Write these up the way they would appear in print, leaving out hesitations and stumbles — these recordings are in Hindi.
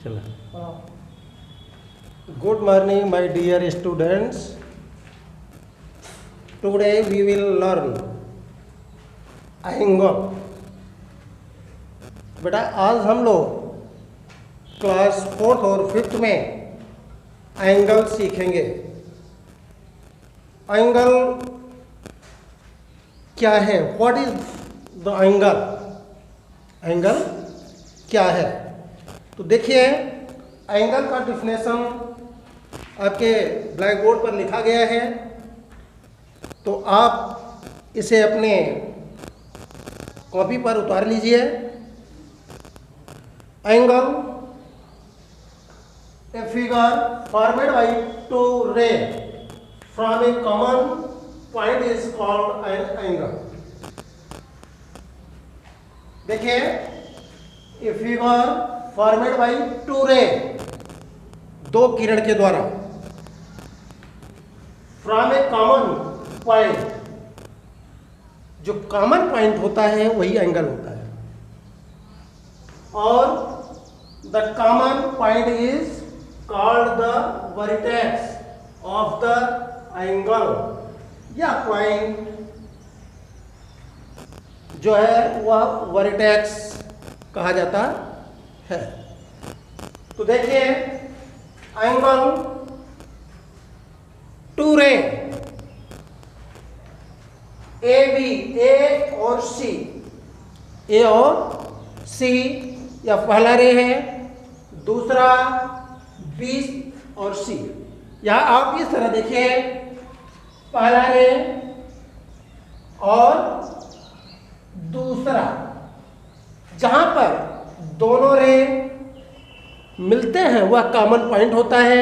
चला। Good morning my dear students. Today we will learn angle. बेटा आज हम लोग क्लास 4th और 5th में एंगल सीखेंगे। एंगल क्या है? What is the angle? Angle क्या है? तो देखिए, एंगल का डिफिनेशन आपके ब्लैक बोर्ड पर लिखा गया है, तो आप इसे अपने कॉपी पर उतार लीजिए। Angle a figure formed by two ray from a common point is called an angle. देखिए, a figure formed by two ray, दो किरण के द्वारा, फ्रॉम ए कॉमन पॉइंट, जो कॉमन पॉइंट होता है वही एंगल होता है, और the common point is called the vertex of the angle. या पॉइंट जो है वह वर्टेक्स कहा जाता है। तो देखिए, एंगल टू रे ए बी, ए और सी, ए और सी, या पहला रे है, दूसरा बी और सी। यहां आप इस तरह देखिए, पहला रे और दूसरा, जहां पर दोनों रे मिलते हैं वह कॉमन पॉइंट होता है,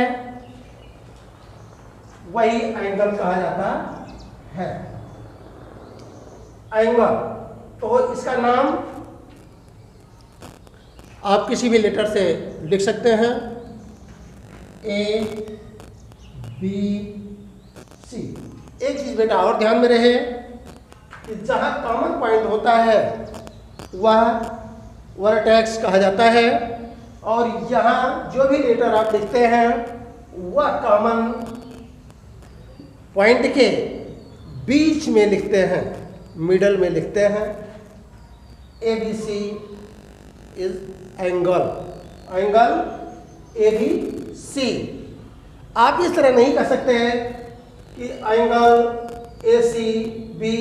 वही एंगल कहा जाता है। एंगल, तो इसका नाम आप किसी भी लेटर से लिख सकते हैं, ए बी सी। एक चीज बेटा और ध्यान में रहे कि जहां कॉमन पॉइंट होता है वह वर्टेक्स कहा जाता है, और यहाँ जो भी लेटर आप लिखते हैं वह कॉमन पॉइंट के बीच में लिखते हैं, मिडल में लिखते हैं। A B C is angle. Angle A B C. आप इस तरह नहीं कह सकते हैं कि एंगल ए सी बी।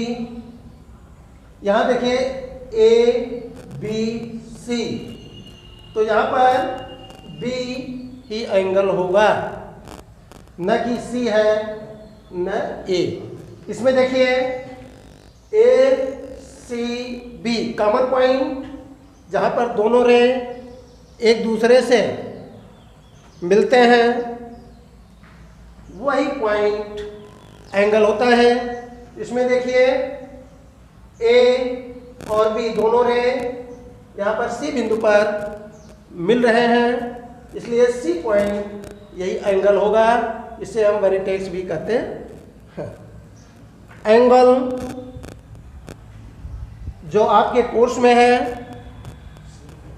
यहाँ देखिए, ए बी सी, तो यहाँ पर बी ही एंगल होगा, न कि सी है न ए। इसमें देखिए, ए सी बी कॉमन पॉइंट, जहाँ पर दोनों रे एक दूसरे से मिलते हैं वही पॉइंट एंगल होता है। इसमें देखिए, ए और बी दोनों रे यहाँ पर सी बिंदु पर मिल रहे हैं, इसलिए सी पॉइंट यही एंगल होगा। इसे हम वर्टेक्स भी कहते हैं। एंगल जो आपके कोर्स में है,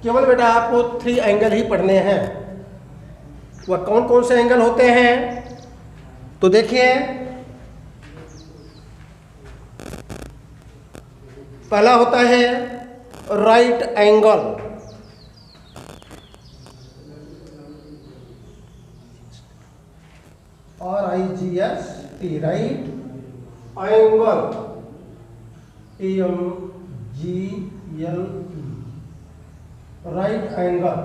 केवल बेटा आपको 3 एंगल ही पढ़ने हैं। वह कौन कौन से एंगल होते हैं? तो देखिए, पहला होता है right angle. RIGST, right angle, TMGLE, right angle.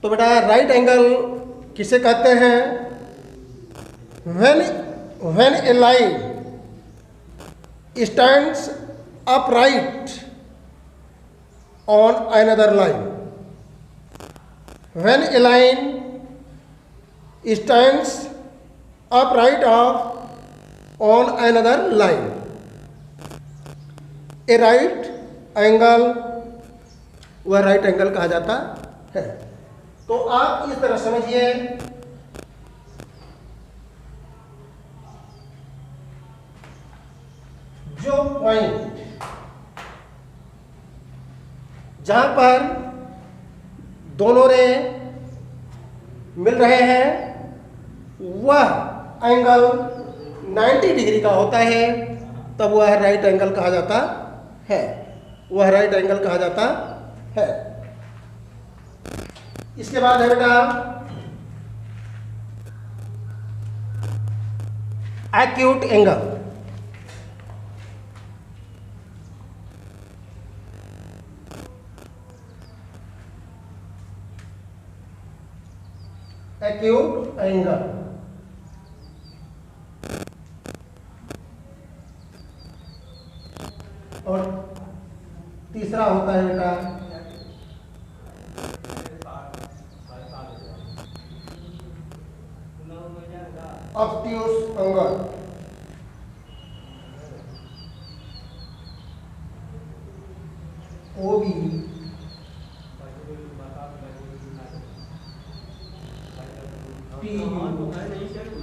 तो बेटा राइट एंगल किसे कहते हैं? when a line stands upright on another line, when a line stands upright on another line, a right angle, वह राइट एंगल कहा जाता है। तो आप इस तरह समझिए, जो पॉइंट जहाँ पर दोनों रे मिल रहे हैं वह एंगल 90 डिग्री का होता है, तब वह राइट एंगल कहा जाता है, वह राइट एंगल कहा जाता है। इसके बाद है बेटा एक्यूट एंगल। एक्यूट एंगल और तीसरा होता है बेटा obtuse angle. OB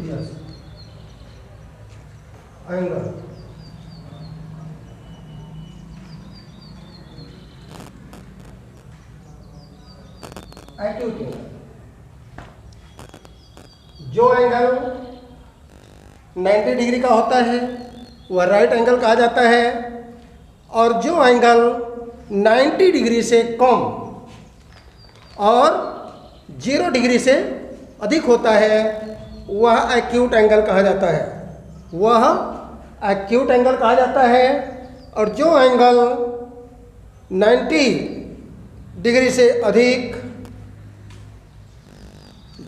yes angle. Acute angle जो एंगल 90 डिग्री का होता है वह राइट एंगल कहा जाता है, और जो एंगल 90 डिग्री से कम और 0 डिग्री से अधिक होता है वह एक्यूट एंगल कहा जाता है, वह एक्यूट एंगल कहा जाता है। और जो एंगल 90 डिग्री से अधिक,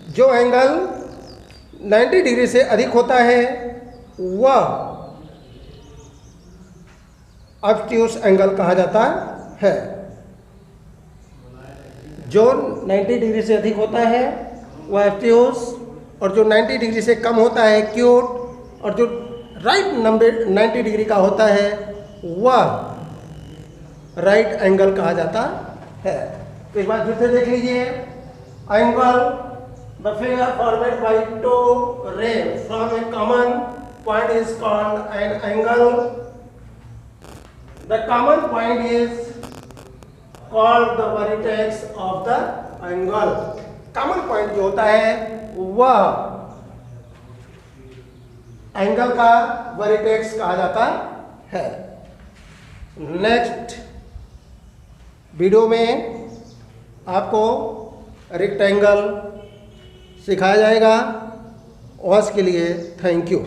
जो एंगल 90 डिग्री से अधिक होता है वह ऑब्ट्यूस एंगल कहा जाता है। जो 90 डिग्री से अधिक होता है वह ऑब्ट्यूस, और जो 90 डिग्री से कम होता है एक्यूट, और जो राइट 90 डिग्री का होता है वह राइट एंगल कहा जाता है। तो एक बार फिर से देख लीजिए, angle the figure formed by two ray from a common point is called an angle. The common point is called the vertex of the angle. Common point जो होता है वह एंगल का वर्टेक्स कहा जाता है। नेक्स्ट वीडियो में आपको रेक्टेंगल सिखाया जाएगा। आज के लिए थैंक यू।